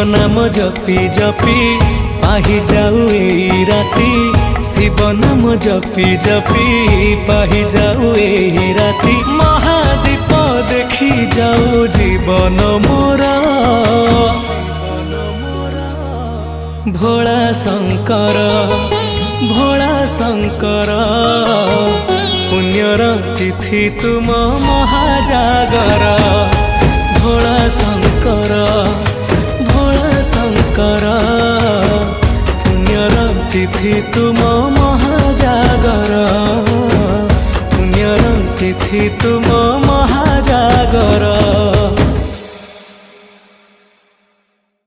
नाम जपी जपी पाही जाऊ एई राती, शिव नाम जपी जपी पाही जाऊ एई राती। महादीप देखी जाऊ जीवन मोर, भोला शंकर भोला शंकर। पुण्यर तिथि तुम महाजागर, भोला शंकर भोला शंकर। पुण्यर तिथि तुम महाजागर, पुण्यर तिथि तुम महाजागर।